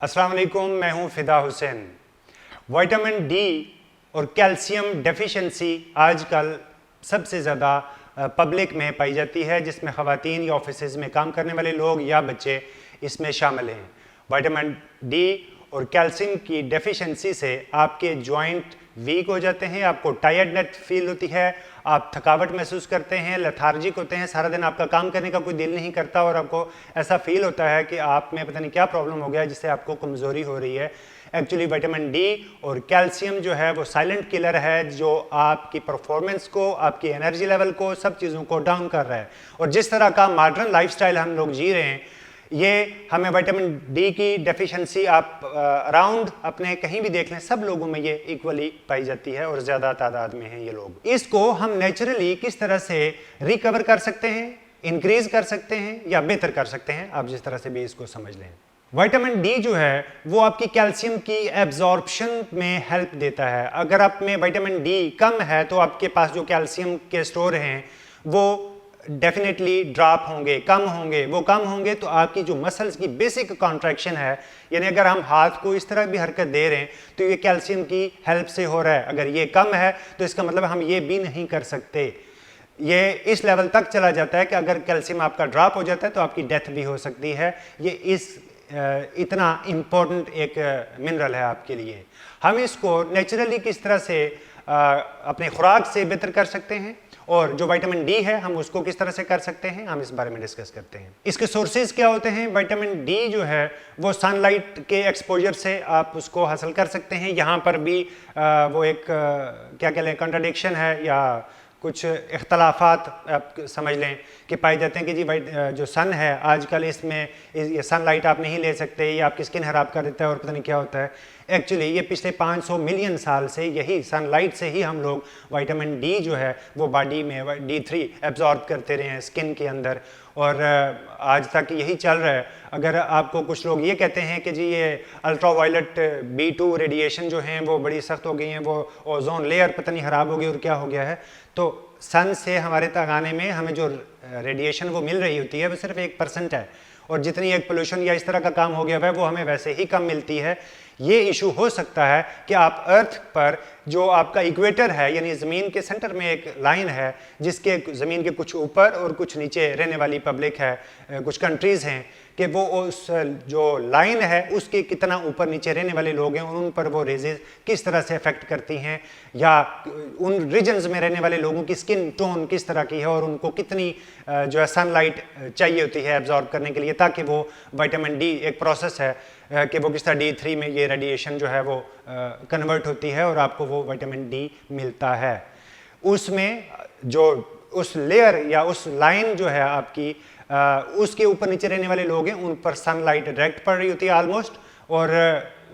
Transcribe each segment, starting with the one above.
अस्सलाम वालेकुम, मैं हूं फ़िदा हुसैन। विटामिन डी और कैल्शियम डेफिशिएंसी आजकल सबसे ज़्यादा पब्लिक में पाई जाती है, जिसमें ख़वातीन या ऑफिसेज़ में काम करने वाले लोग या बच्चे इसमें शामिल हैं। विटामिन डी और कैल्शियम की डेफिशिएंसी से आपके जॉइंट वीक हो जाते हैं, आपको टायर्डनेस फील होती है, आप थकावट महसूस करते हैं, लेथार्जिक होते हैं, सारा दिन आपका काम करने का कोई दिल नहीं करता और आपको ऐसा फील होता है कि आप में पता नहीं क्या प्रॉब्लम हो गया है जिससे आपको कमज़ोरी हो रही है। एक्चुअली विटामिन डी और कैल्शियम जो है वो साइलेंट किलर है जो आपकी परफॉर्मेंस को, आपकी एनर्जी लेवल को, सब चीज़ों को डाउन कर रहा है। और जिस तरह का मॉडर्न लाइफस्टाइल हम लोग जी रहे हैं, ये हमें विटामिन डी की डेफिशिएंसी आप अराउंड अपने कहीं भी देख लें, सब लोगों में ये इक्वली पाई जाती है और ज़्यादा तादाद में हैं ये लोग। इसको हम नेचुरली किस तरह से रिकवर कर सकते हैं, इंक्रीज कर सकते हैं या बेहतर कर सकते हैं, आप जिस तरह से भी इसको समझ लें। विटामिन डी जो है वो आपकी कैल्शियम की एब्जॉर्प्शन में हेल्प देता है। अगर आप में विटामिन डी कम है तो आपके पास जो कैल्शियम के स्टोर हैं वो डेफिनेटली ड्रॉप होंगे, कम होंगे। वो कम होंगे तो आपकी जो मसल्स की बेसिक कॉन्ट्रैक्शन है, यानी अगर हम हाथ को इस तरह भी हरकत दे रहे हैं तो ये कैल्शियम की हेल्प से हो रहा है। अगर ये कम है तो इसका मतलब हम ये भी नहीं कर सकते। ये इस लेवल तक चला जाता है कि अगर कैल्शियम आपका ड्रॉप हो जाता है तो आपकी डेथ भी हो सकती है। ये इतना इम्पोर्टेंट एक मिनरल है आपके लिए। हम इसको नेचुरली किस तरह से अपने खुराक से बेहतर कर सकते हैं और जो विटामिन डी है हम उसको किस तरह से कर सकते हैं, हम इस बारे में डिस्कस करते हैं। इसके सोर्सेज क्या होते हैं? विटामिन डी जो है वो सनलाइट के एक्सपोजर से आप उसको हासिल कर सकते हैं। यहाँ पर भी वो एक क्या कह लें, कंट्राडिक्शन है या कुछ इख्तलाफात आप समझ लें कि पाए जाते हैं कि जी भाई जो सन है आजकल इसमें ये सनलाइट आप नहीं ले सकते, ये आपकी स्किन खराब कर देता है और पता नहीं क्या होता है। एक्चुअली ये पिछले 500 मिलियन साल से यही सनलाइट से ही हम लोग विटामिन डी जो है वो बॉडी में D3 एब्जॉर्ब करते रहे हैं स्किन के अंदर, और आज तक यही चल रहा है। अगर आपको कुछ लोग ये कहते हैं कि जी ये अल्ट्रावायलेट B2 रेडिएशन जो हैं वो बड़ी सख्त हो गई हैं, वो ओजोन लेयर पता नहीं ख़राब हो गई और क्या हो गया है, तो सन से हमारे तक आने में हमें जो रेडिएशन वो मिल रही होती है वो सिर्फ 1% है, और जितनी एक पोल्यूशन या इस तरह का काम हो गया है वो हमें वैसे ही कम मिलती है। ये इशू हो सकता है कि आप अर्थ पर जो आपका इक्वेटर है, यानी ज़मीन के सेंटर में एक लाइन है जिसके ज़मीन के कुछ ऊपर और कुछ नीचे रहने वाली पब्लिक है, कुछ कंट्रीज़ हैं, कि वो उस जो लाइन है उसके कितना ऊपर नीचे रहने वाले लोग हैं उन पर वो रेजेस किस तरह से अफेक्ट करती हैं, या उन रीजन्स में रहने वाले लोगों की स्किन टोन किस तरह की है और उनको कितनी जो है सनलाइट चाहिए होती है एब्जॉर्ब करने के लिए, ताकि वो विटामिन डी एक प्रोसेस है कि वो किस तरह D3 में ये रेडिएशन जो है वो कन्वर्ट होती है और आपको वो विटामिन डी मिलता है। उसमें जो उस लेयर या उस लाइन जो है आपकी उसके ऊपर नीचे रहने वाले लोग हैं उन पर सनलाइट डायरेक्ट पड़ रही होती है ऑलमोस्ट, और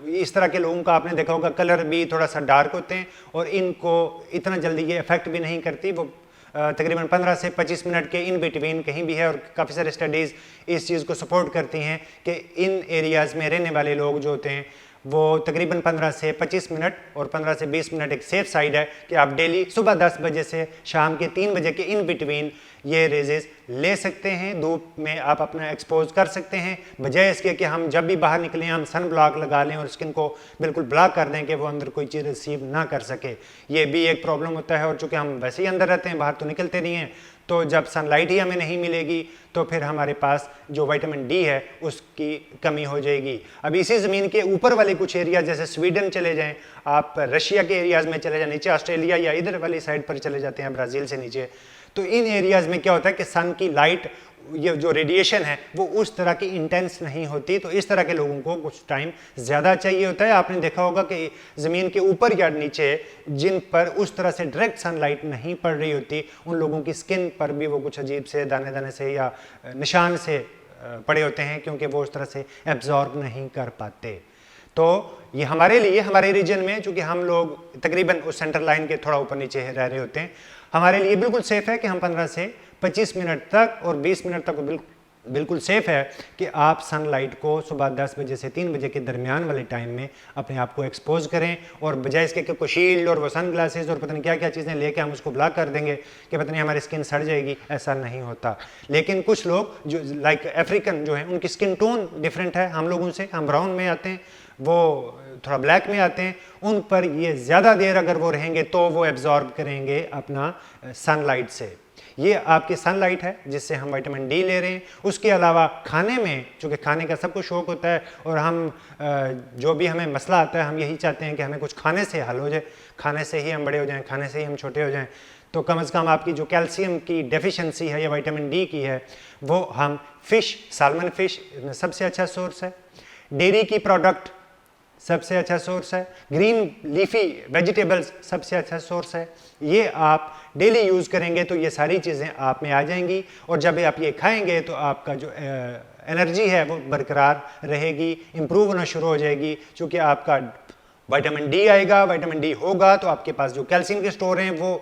इस तरह के लोगों का आपने देखा होगा कलर भी थोड़ा सा डार्क होते हैं और इनको इतना जल्दी ये इफेक्ट भी नहीं करती। वो तकरीबन 15 से 25 मिनट के इन बिटवीन कहीं भी है, और काफ़ी सारे स्टडीज़ इस चीज़ को सपोर्ट करती हैं कि इन एरियाज़ में रहने वाले लोग जो होते हैं वो तकरीबन 15 से 25 मिनट और 15 से 20 मिनट एक सेफ साइड है कि आप डेली सुबह 10 बजे से शाम के 3 बजे के इन बिटवीन ये रेजेस ले सकते हैं। धूप में आप अपना एक्सपोज कर सकते हैं, बजाय इसके कि हम जब भी बाहर निकलें हम सन ब्लॉक लगा लें और स्किन को बिल्कुल ब्लॉक कर दें कि वो अंदर कोई चीज़ रिसीव ना कर सके। ये भी एक प्रॉब्लम होता है, और चूँकि हम वैसे ही अंदर रहते हैं, बाहर तो निकलते नहीं हैं, तो जब सनलाइट ही हमें नहीं मिलेगी तो फिर हमारे पास जो विटामिन डी है उसकी कमी हो जाएगी। अब इसी ज़मीन के ऊपर वाले कुछ एरिया जैसे स्वीडन चले जाएं, आप रशिया के एरियाज़ में चले जाएं, नीचे ऑस्ट्रेलिया या इधर वाली साइड पर चले जाते हैं ब्राज़ील से नीचे, तो इन एरियाज़ में क्या होता है कि सन की लाइट, ये जो रेडिएशन है वो उस तरह की इंटेंस नहीं होती, तो इस तरह के लोगों को कुछ टाइम ज़्यादा चाहिए होता है। आपने देखा होगा कि ज़मीन के ऊपर या नीचे जिन पर उस तरह से डायरेक्ट सनलाइट नहीं पड़ रही होती उन लोगों की स्किन पर भी वो कुछ अजीब से दाने दाने से या निशान से पड़े होते हैं, क्योंकि वो उस तरह से एब्जॉर्ब नहीं कर पाते। तो ये हमारे लिए, हमारे रीजन में, चूँकि हम लोग तकरीबन उस सेंटर लाइन के थोड़ा ऊपर नीचे रह रहे होते हैं, हमारे लिए बिल्कुल सेफ़ है कि हम 15 से 25 मिनट तक और 20 मिनट तक बिल्कुल बिल्कुल सेफ़ है कि आप सनलाइट को सुबह 10 बजे से 3 बजे के दरमियान वाले टाइम में अपने आप को एक्सपोज करें, और बजाय इसके कि कोई शील्ड और वो सन ग्लासेस और पता नहीं क्या क्या चीज़ें लेके हम उसको ब्लॉक कर देंगे कि पता नहीं हमारी स्किन सड़ जाएगी, ऐसा नहीं होता। लेकिन कुछ लोग जो लाइक अफ्रीकन जो हैं उनकी स्किन टोन डिफरेंट है हम लोगों से, हम ब्राउन में आते हैं, वो थोड़ा ब्लैक में आते हैं, उन पर ये ज़्यादा देर अगर वो रहेंगे तो वो एब्जॉर्ब करेंगे अपना सनलाइट से। ये आपकी सनलाइट है जिससे हम विटामिन डी ले रहे हैं। उसके अलावा खाने में, चूँकि खाने का सबको शौक़ होता है और हम जो भी हमें मसला आता है हम यही चाहते हैं कि हमें कुछ खाने से हल हो जाए, खाने से ही हम बड़े हो जाएं, खाने से ही हम छोटे हो जाएं। तो कम से कम आपकी जो कैल्शियम की डेफिशिएंसी है या विटामिन डी की है वो हम फ़िश, साल्मन फ़िश सबसे अच्छा सोर्स है, डेयरी की प्रोडक्ट सबसे अच्छा सोर्स है, ग्रीन लीफी वेजिटेबल्स सबसे अच्छा सोर्स है। ये आप डेली यूज़ करेंगे तो ये सारी चीज़ें आप में आ जाएंगी, और जब आप ये खाएंगे तो आपका जो एनर्जी है वो बरकरार रहेगी, इम्प्रूव होना शुरू हो जाएगी, क्योंकि आपका विटामिन डी आएगा, विटामिन डी होगा तो आपके पास जो कैल्शियम के स्टोर हैं वो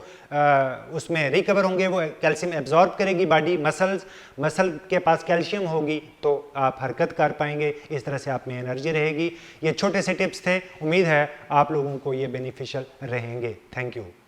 उसमें रिकवर होंगे, वो कैल्शियम एब्जॉर्ब करेगी बॉडी, मसल के पास कैल्शियम होगी तो आप हरकत कर पाएंगे, इस तरह से आप में एनर्जी रहेगी। ये छोटे से टिप्स थे, उम्मीद है आप लोगों को ये बेनिफिशियल रहेंगे। Thank you.